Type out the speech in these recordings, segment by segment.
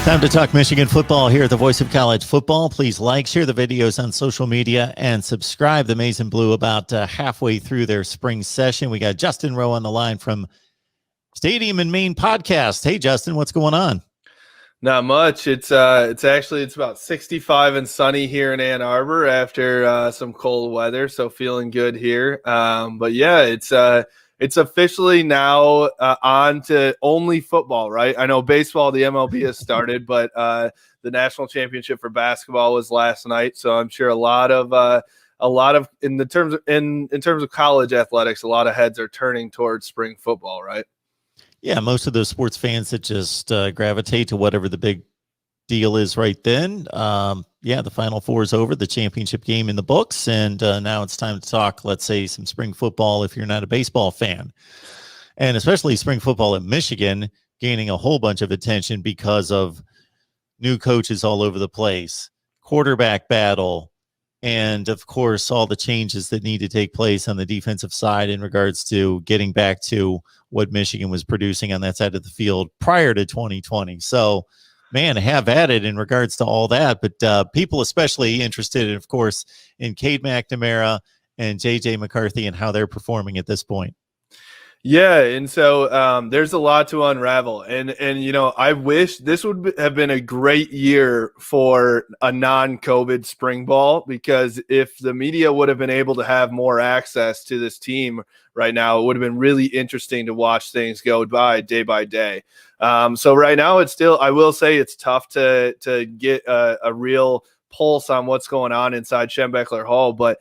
Time to talk Michigan football here at the Voice of College Football. Please like, share the videos on social media, and subscribe. The Maize and Blue about halfway through their spring session. We got Justin Rowe on the line from Stadium and Main podcast. Hey, Justin, what's going on? Not much. It's about 65 and sunny here in Ann Arbor after some cold weather, so feeling good here. But yeah, it's officially now on to only football, right? I know baseball, the MLB has started, but the national championship for basketball was last night, so I'm sure a lot of in terms of college athletics, a lot of heads are turning towards spring football, right? Yeah, most of those sports fans that just gravitate to whatever the big deal is right then. The Final Four is over, the championship game in the books, and now it's time to talk, let's say, some spring football if you're not a baseball fan. And especially spring football at Michigan gaining a whole bunch of attention because of new coaches all over the place, quarterback battle, and, of course, all the changes that need to take place on the defensive side in regards to getting back to what Michigan was producing on that side of the field prior to 2020. So, man, have at it in regards to all that. But people especially interested, of course, in Cade McNamara and J.J. McCarthy and how they're performing at this point. Yeah, and so there's a lot to unravel, and I wish this would have been a great year for a non-COVID spring ball, because if the media would have been able to have more access to this team right now, it would have been really interesting to watch things go by day. So right now, I will say it's tough to get a real pulse on what's going on inside Schembechler Hall, but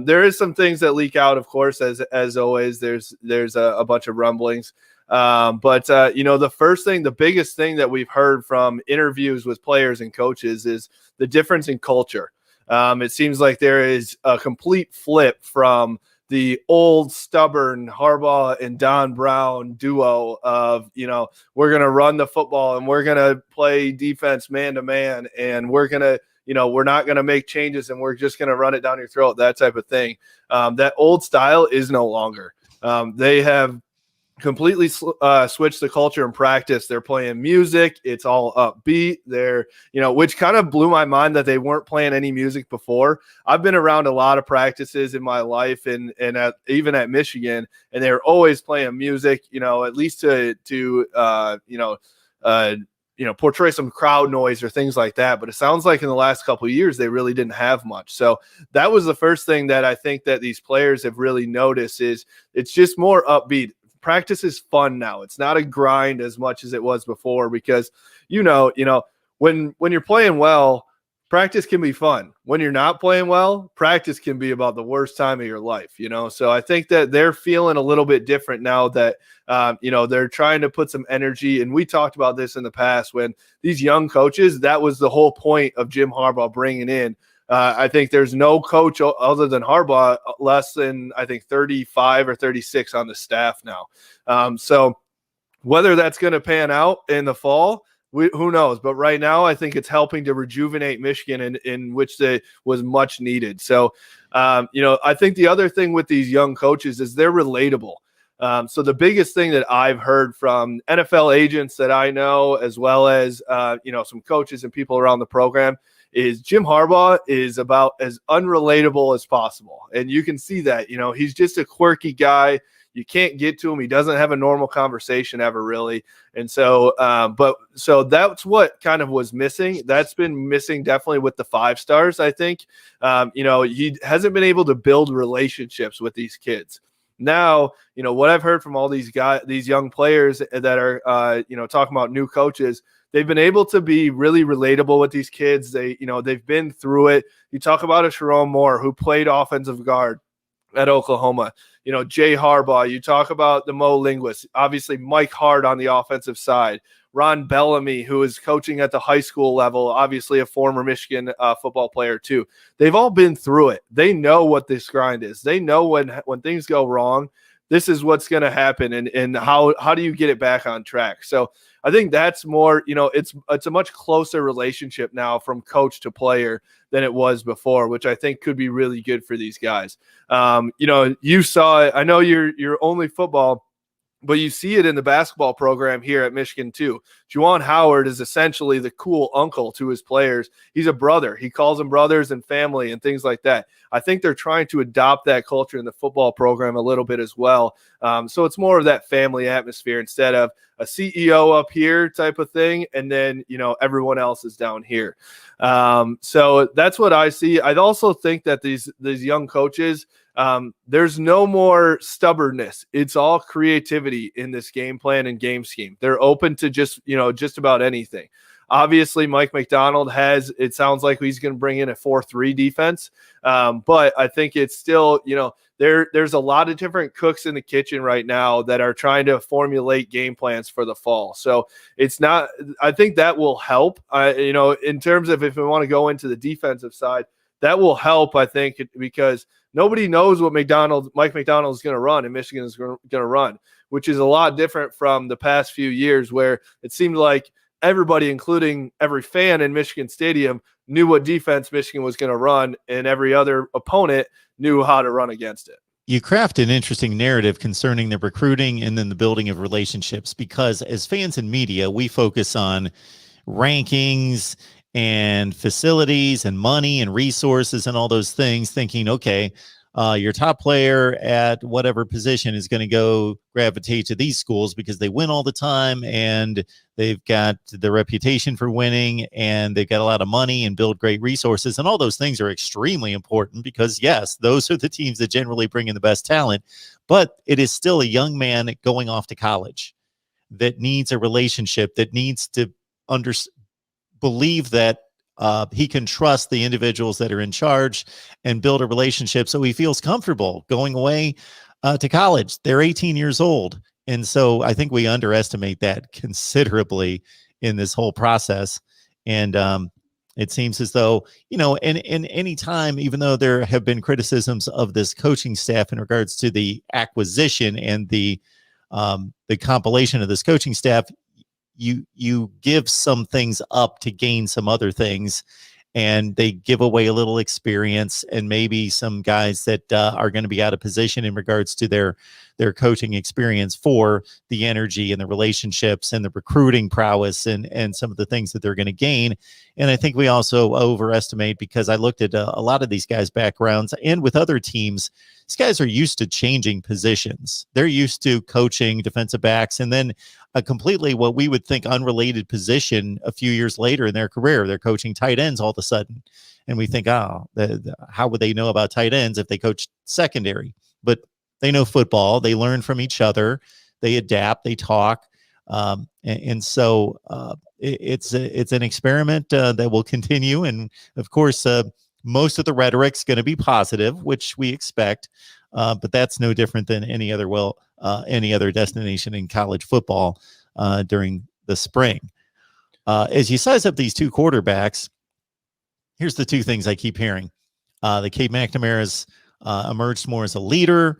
there is some things that leak out, of course, as always. There's a bunch of rumblings, but the biggest thing that we've heard from interviews with players and coaches is the difference in culture. It seems like there is a complete flip from the old stubborn Harbaugh and Don Brown duo of, we're going to run the football and we're going to play defense man to man, and we're not going to make changes and we're just going to run it down your throat, that type of thing. That old style is no longer. They have completely switched the culture in practice. They're playing music. It's all upbeat. They're, which kind of blew my mind that they weren't playing any music before. I've been around a lot of practices in my life and even at Michigan, and they're always playing music, at least to portray some crowd noise or things like that. But it sounds like in the last couple of years, they really didn't have much. So that was the first thing that I think that these players have really noticed is it's just more upbeat. Practice is fun now. It's not a grind as much as it was before, because, when you're playing well, practice can be fun. When you're not playing well, practice can be about the worst time of your life, So I think that they're feeling a little bit different now that, they're trying to put some energy. And we talked about this in the past when these young coaches, that was the whole point of Jim Harbaugh bringing in. I think there's no coach other than Harbaugh less than, I think, 35 or 36 on the staff now. So whether that's going to pan out in the fall, who knows? But right now, I think it's helping to rejuvenate Michigan, in which they was much needed. So, I think the other thing with these young coaches is they're relatable. So the biggest thing that I've heard from NFL agents that I know, as well as, some coaches and people around the program, is Jim Harbaugh is about as unrelatable as possible. And you can see that, he's just a quirky guy. You can't get to him. He doesn't have a normal conversation ever, really. And so, so that's what kind of was missing. That's been missing definitely with the 5 stars, I think. He hasn't been able to build relationships with these kids. Now, what I've heard from all these young players that are, talking about new coaches, they've been able to be really relatable with these kids. They've been through it. You talk about a Sharon Moore who played offensive guard at Oklahoma. Jay Harbaugh. You talk about the Mo Linguist. Obviously, Mike Hart on the offensive side. Ron Bellamy, who is coaching at the high school level, obviously a former Michigan football player too. They've all been through it. They know what this grind is. They know when things go wrong, this is what's going to happen, and how do you get it back on track. So I think that's more, it's a much closer relationship now from coach to player than it was before, which I think could be really good for these guys. You saw it. I know you're only football, But you see it in the basketball program here at Michigan too. Juwan Howard is essentially the cool uncle to his players. He's a brother. He calls them brothers and family and things like that. I think they're trying to adopt that culture in the football program a little bit as well. So it's more of that family atmosphere instead of a CEO up here type of thing, and then everyone else is down here. So that's what I see. I'd also think that these young coaches, there's no more stubbornness. It's all creativity in this game plan and game scheme. They're open to just about anything. Obviously, Mike McDonald it sounds like he's going to bring in a 4-3 defense. But I think it's still, there's a lot of different cooks in the kitchen right now that are trying to formulate game plans for the fall. So I think that will help, in terms of if we want to go into the defensive side, that will help, I think, because nobody knows what Mike McDonald is going to run and Michigan is going to run, which is a lot different from the past few years where it seemed like everybody, including every fan in Michigan Stadium, knew what defense Michigan was going to run, and every other opponent knew how to run against it. You craft an interesting narrative concerning the recruiting and then the building of relationships, because as fans and media, we focus on rankings and facilities and money and resources and all those things, thinking, okay, your top player at whatever position is going to go gravitate to these schools because they win all the time and they've got the reputation for winning and they've got a lot of money and build great resources. And all those things are extremely important because, yes, those are the teams that generally bring in the best talent. But it is still a young man going off to college that needs a relationship, that needs to believe that he can trust the individuals that are in charge and build a relationship so he feels comfortable going away to college. They're 18 years old. And so I think we underestimate that considerably in this whole process. And it seems as though, in any time, even though there have been criticisms of this coaching staff in regards to the acquisition and the compilation of this coaching staff, you give some things up to gain some other things, and they give away a little experience and maybe some guys that are going to be out of position in regards to their coaching experience for the energy and the relationships and the recruiting prowess and some of the things that they're going to gain. And I think we also overestimate, because I looked at a lot of these guys' backgrounds and with other teams, these guys are used to changing positions. They're used to coaching defensive backs and then a completely what we would think unrelated position a few years later in their career. They're coaching tight ends all of a sudden. And we think, how would they know about tight ends if they coach secondary? But they know football. They learn from each other. They adapt. They talk. So it's an experiment that will continue. And of course, most of the rhetoric's going to be positive, which we expect. But that's no different than any other destination in college football during the spring. As you size up these two quarterbacks, here's the two things I keep hearing. That Cade McNamara's emerged more as a leader,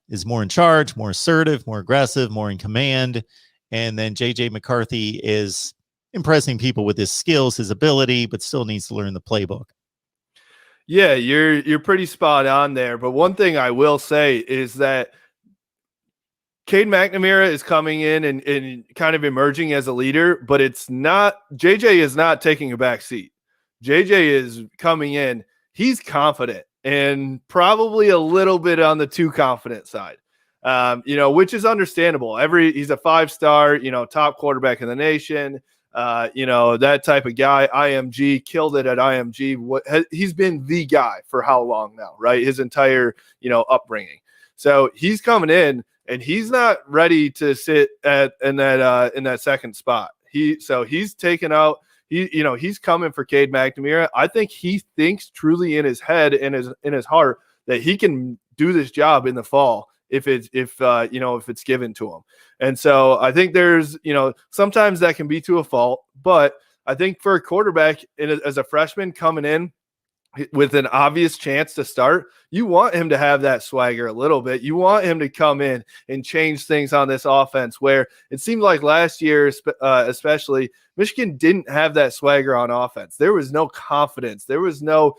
is more in charge, more assertive, more aggressive, more in command. And then J.J. McCarthy is impressing people with his skills, his ability, but still needs to learn the playbook. Yeah, you're pretty spot on there. But one thing I will say is that Cade McNamara is coming in and kind of emerging as a leader, but it's not – JJ is not taking a back seat. JJ is coming in. He's confident and probably a little bit on the too confident side, which is understandable. He's a 5-star, top quarterback in the nation. That type of guy. IMG killed it at IMG. He's been the guy for how long now, right? His entire, upbringing. So he's coming in and he's not ready to sit in that second spot. He's taken out. He's coming for Cade McNamara. I think he thinks truly in his head and in his heart that he can do this job in the fall if it's given to him. And so I think there's, sometimes that can be to a fault, but I think for a quarterback as a freshman coming in with an obvious chance to start, you want him to have that swagger a little bit. You want him to come in and change things on this offense, where it seemed like last year, especially, Michigan didn't have that swagger on offense. There was no confidence. There was no,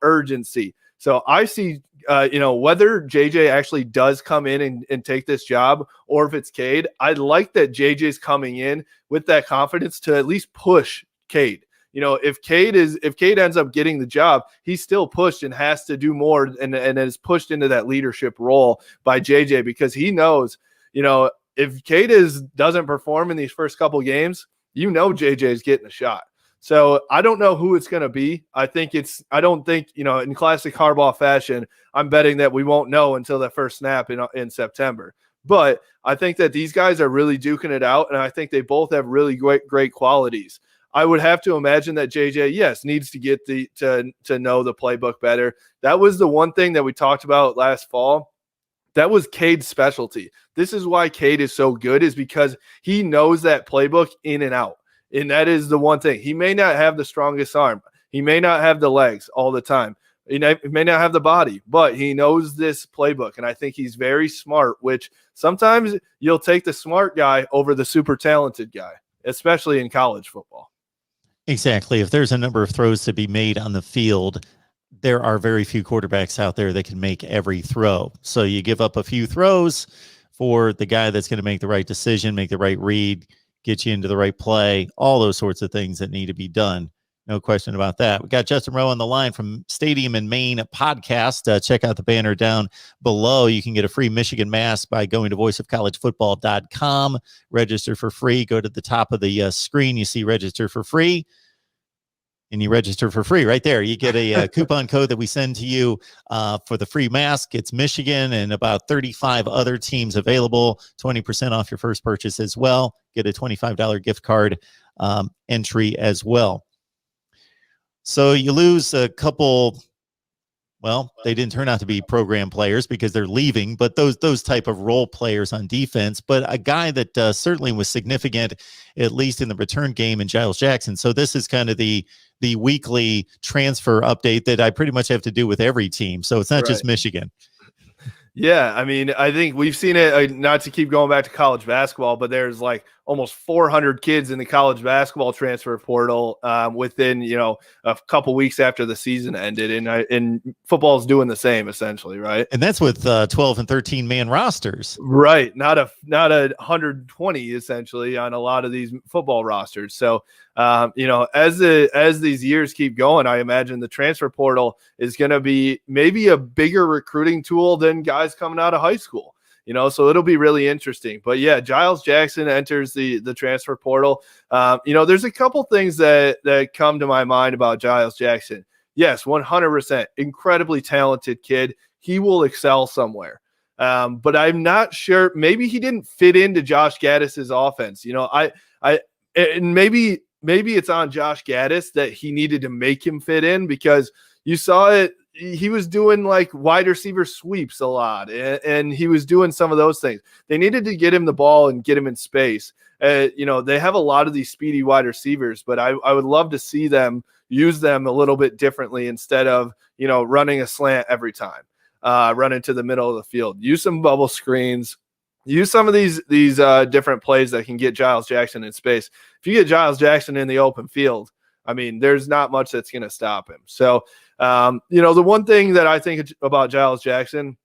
urgency. So I see whether JJ actually does come in and take this job, or if it's Cade, I like that JJ's coming in with that confidence to at least push Cade. If Cade ends up getting the job, he's still pushed and has to do more and is pushed into that leadership role by JJ, because he knows, if Cade doesn't perform in these first couple games, JJ is getting a shot. So I don't know who it's going to be. I don't think, in classic Harbaugh fashion, I'm betting that we won't know until the first snap in September. But I think that these guys are really duking it out, and I think they both have really great qualities. I would have to imagine that JJ, yes, needs to get to know the playbook better. That was the one thing that we talked about last fall. That was Cade's specialty. This is why Cade is so good, is because he knows that playbook in and out. And that is the one thing. He may not have the strongest arm. He may not have the legs all the time. He may not have the body, but he knows this playbook. And I think he's very smart, which sometimes you'll take the smart guy over the super talented guy, especially in college football. Exactly. If there's a number of throws to be made on the field, there are very few quarterbacks out there that can make every throw. So you give up a few throws for the guy that's going to make the right decision, make the right read, get you into the right play, all those sorts of things that need to be done. No question about that. We got Justin Rowe on the line from Stadium in Maine podcast. Check out the banner down below. You can get a free Michigan mask by going to voiceofcollegefootball.com. Register for free. Go to the top of the screen. You see register for free. And you register for free right there. You get a coupon code that we send to you for the free mask. It's Michigan and about 35 other teams available. 20% off your first purchase as well. Get a $25 gift card entry as well. So you lose a couple. Well, they didn't turn out to be program players because they're leaving, but those type of role players on defense. But a guy that certainly was significant, at least in the return game, in Giles Jackson. So this is kind of the weekly transfer update that I pretty much have to do with every team. So it's not just Michigan. Yeah, I mean, I think we've seen it, not to keep going back to college basketball, but there's like almost 400 kids in the college basketball transfer portal within, a couple weeks after the season ended. And football is doing the same, essentially, right? And that's with 12 and 13 man rosters. Right. Not a 120, essentially, on a lot of these football rosters. So, as these years keep going, I imagine the transfer portal is going to be maybe a bigger recruiting tool than guys coming out of high school, so it'll be really interesting. But yeah, Giles Jackson enters the transfer portal. There's a couple things that come to my mind about Giles Jackson. Yes, 100%, incredibly talented kid. He will excel somewhere. But I'm not sure. Maybe he didn't fit into Josh Gaddis's offense. And maybe it's on Josh Gaddis that he needed to make him fit in, because you saw it. He was doing like wide receiver sweeps a lot, and he was doing some of those things. They needed to get him the ball and get him in space. They have a lot of these speedy wide receivers, but I would love to see them use them a little bit differently instead of, running a slant every time, run into the middle of the field, use some bubble screens, use some of these different plays that can get Giles Jackson in space. If you get Giles Jackson in the open field, I mean, there's not much that's going to stop him. So, the one thing that I think about Giles Jackson,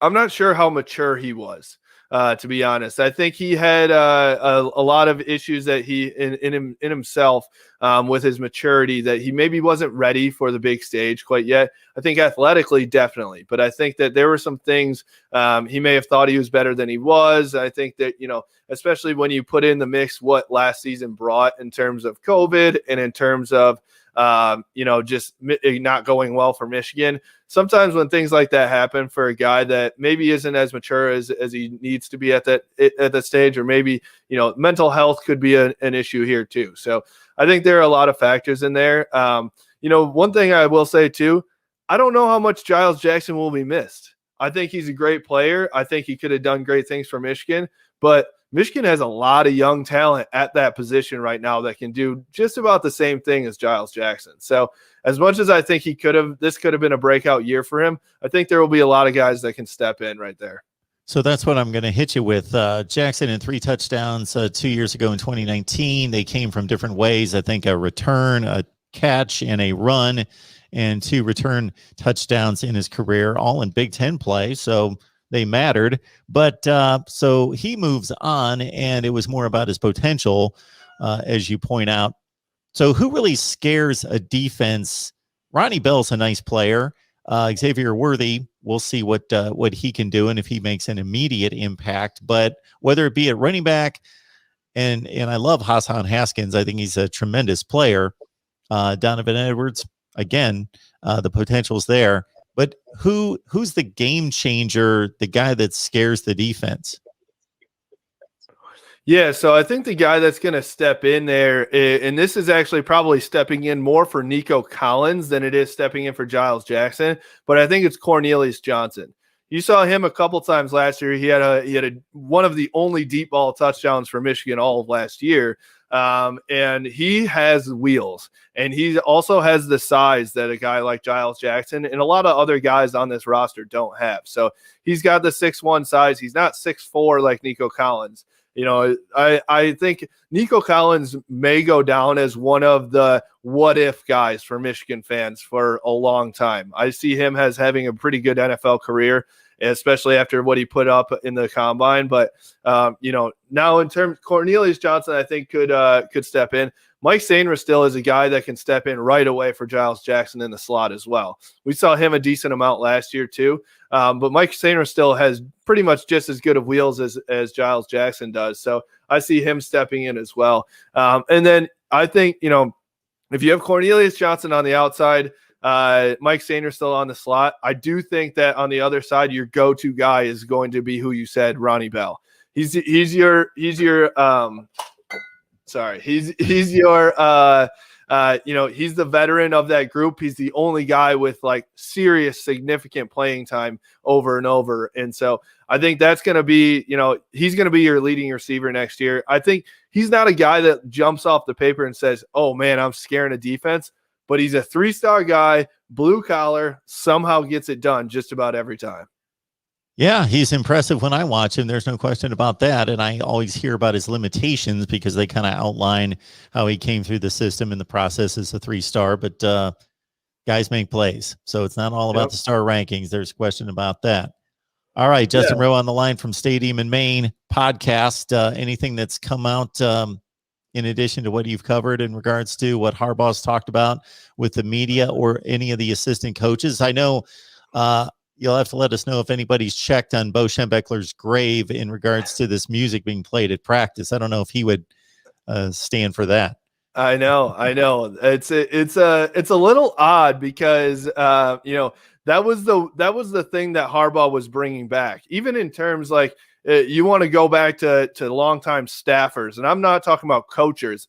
I'm not sure how mature he was, to be honest. I think he had a lot of issues that he in himself with his maturity, that he maybe wasn't ready for the big stage quite yet. I think athletically, definitely. But I think that there were some things he may have thought he was better than he was. I think that, especially when you put in the mix what last season brought in terms of COVID and in terms of just not going well for Michigan. Sometimes when things like that happen for a guy that maybe isn't as mature as he needs to be at that stage, or maybe, mental health could be an issue here too. So I think there are a lot of factors in there. One thing I will say too, I don't know how much Giles Jackson will be missed. I think he's a great player. I think he could have done great things for Michigan, but Michigan has a lot of young talent at that position right now that can do just about the same thing as Giles Jackson. So as much as I think this could have been a breakout year for him, I think there will be a lot of guys that can step in right there. So that's what I'm going to hit you with. Jackson in 3 touchdowns 2 years ago in 2019. They came from different ways. I think a return, a catch, and a run. and 2 return touchdowns in his career, all in Big Ten play. So they mattered. But so he moves on, and it was more about his potential, as you point out. So who really scares a defense? Ronnie Bell's a nice player. Xavier Worthy, we'll see what he can do and if he makes an immediate impact. But whether it be at running back, and I love Hassan Haskins. I think he's a tremendous player. Donovan Edwards, again, the potential's there. But who's the game changer, the guy that scares the defense? Yeah, so I think the guy that's going to step in there, and this is actually probably stepping in more for Nico Collins than it is stepping in for Giles Jackson, but I think it's Cornelius Johnson. You saw him a couple times last year. He had a one of the only deep ball touchdowns for Michigan all of last year. And he has wheels, and he also has the size that a guy like Giles Jackson and a lot of other guys on this roster don't have. So he's got the 6'1" size. He's not 6'4" like Nico Collins. You know, I think Nico Collins may go down as one of the what if guys for Michigan fans for a long time. I see him as having a pretty good NFL career, especially after what he put up in the combine. But, you know, now in terms, Cornelius Johnson, I think could step in. Mike Sainristil still is a guy that can step in right away for Giles Jackson in the slot as well. We saw him a decent amount last year too. But Mike Sainristil still has pretty much just as good of wheels as Giles Jackson does. So I see him stepping in as well. And then I think, you know, if you have Cornelius Johnson on the outside, Mike Sainristil still on the slot, I do think that on the other side, your go-to guy is going to be who you said, Ronnie Bell. He's your you know, he's the veteran of that group. He's the only guy with like serious, significant playing time over and over. And so I think that's going to be, you know, he's going to be your leading receiver next year. I think he's not a guy that jumps off the paper and says, oh man, I'm scaring a defense, but he's a 3-star guy, blue collar, somehow gets it done just about every time. Yeah, he's impressive when I watch him. There's no question about that. And I always hear about his limitations because they kind of outline how he came through the system in the process as a 3-star. But guys make plays. So it's not all about the star rankings. There's a question about that. All right, Justin Rowe on the line from Stadium in Maine podcast. Anything that's come out in addition to what you've covered in regards to what Harbaugh's talked about with the media or any of the assistant coaches? I know you'll have to let us know if anybody's checked on Bo Schembechler's grave in regards to this music being played at practice. I don't know if he would stand for that. I know. It's a little odd because you know, that was the thing that Harbaugh was bringing back, even in terms like you want to go back to longtime staffers, and I'm not talking about coaches.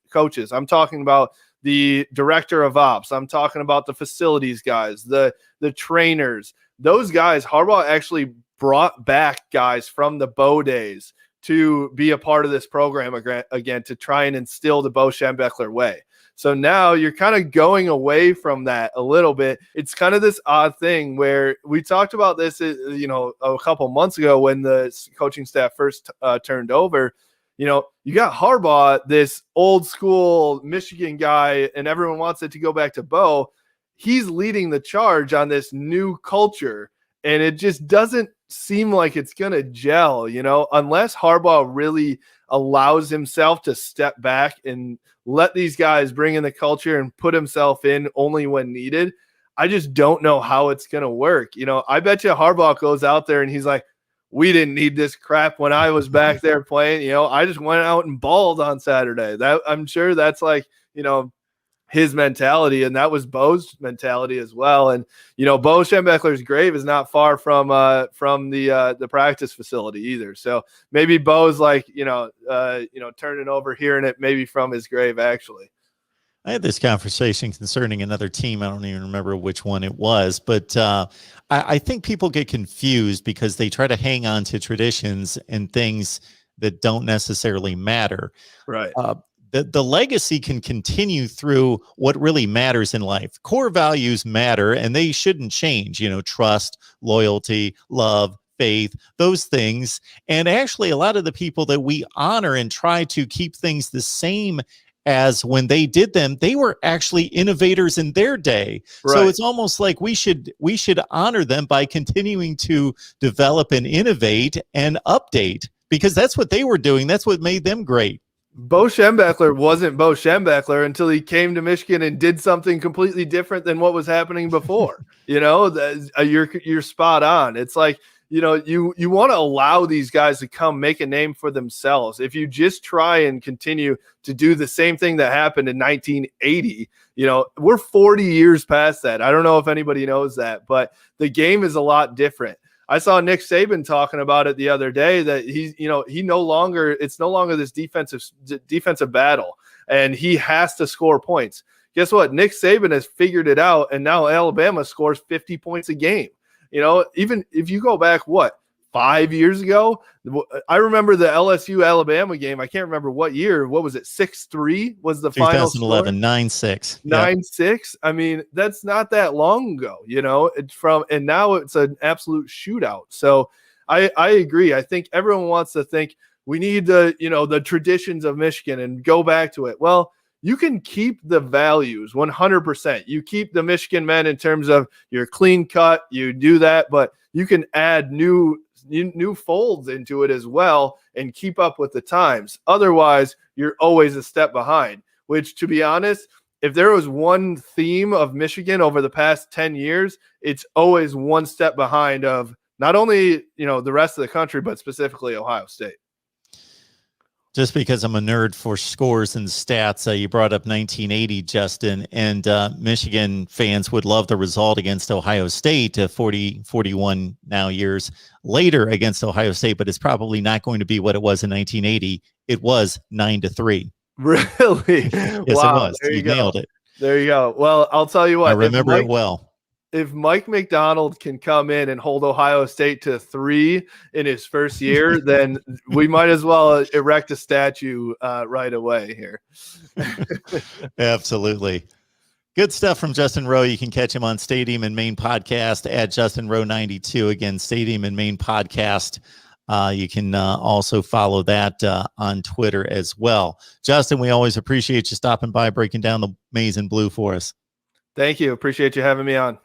I'm talking about the director of ops. I'm talking about the facilities guys, the trainers. Those guys, Harbaugh actually brought back guys from the Bo days to be a part of this program again, to try and instill the Bo Schembechler way. So now you're kind of going away from that a little bit. It's kind of this odd thing where we talked about this, you know, a couple months ago when the coaching staff first turned over. You know, you got Harbaugh, this old school Michigan guy, and everyone wants it to go back to Bo. He's leading the charge on this new culture, and it just doesn't seem like it's going to gel, you know, unless Harbaugh really allows himself to step back and let these guys bring in the culture and put himself in only when needed. I just don't know how it's going to work. You know, I bet you Harbaugh goes out there and he's like, we didn't need this crap when I was back there playing. You know, I just went out and balled on Saturday. That I'm sure that's like, you know, his mentality, and that was Bo's mentality as well. And you know, Bo Schembechler's grave is not far from the practice facility either. So maybe Bo's like, you know, turning over, hearing it maybe from his grave actually. I had this conversation concerning another team. I don't even remember which one it was, but I think people get confused because they try to hang on to traditions and things that don't necessarily matter. Right. The legacy can continue through what really matters in life. Core values matter, and they shouldn't change. You know, trust, loyalty, love, faith, those things. And actually, a lot of the people that we honor and try to keep things the same as when they did them, they were actually innovators in their day. Right. So it's almost like we should honor them by continuing to develop and innovate and update, because that's what they were doing. That's what made them great. Bo Schembechler wasn't Bo Schembechler until he came to Michigan and did something completely different than what was happening before. You're spot on. It's like, you want to allow these guys to come make a name for themselves. If you just try and continue to do the same thing that happened in 1980, we're 40 years past that. I don't know if anybody knows that, but the game is a lot different. I saw Nick Saban talking about it the other day that it's no longer this defensive battle, and he has to score points. Guess what? Nick Saban has figured it out, and now Alabama scores 50 points a game. Even if you go back, 5 years ago, I remember the LSU Alabama game. I can't remember what year. What was it? 6-3 was the final score. 2011, 9-6. 9-6. I mean, that's not that long ago, and now it's an absolute shootout. So I agree. I think everyone wants to think we need the traditions of Michigan and go back to it. Well, you can keep the values 100%. You keep the Michigan men in terms of your clean cut, you do that, but you can add new folds into it as well and keep up with the times. Otherwise, you're always a step behind, which, to be honest, if there was one theme of Michigan over the past 10 years, it's always one step behind of not only, the rest of the country, but specifically Ohio State. Just because I'm a nerd for scores and stats, you brought up 1980, Justin, and Michigan fans would love the result against Ohio State 41 now years later against Ohio State, but it's probably not going to be what it was in 1980. It was 9-3. Really? Yes, wow. It was. There you nailed it. There you go. Well, I'll tell you what. I remember it well. If Mike McDonald can come in and hold Ohio State to 3 in his first year, then we might as well erect a statue right away here. Absolutely. Good stuff from Justin Rowe. You can catch him on Stadium and Main Podcast at Justin Rowe 92. Again, Stadium and Main Podcast. You can also follow that on Twitter as well. Justin, we always appreciate you stopping by, breaking down the maize and blue for us. Thank you. Appreciate you having me on.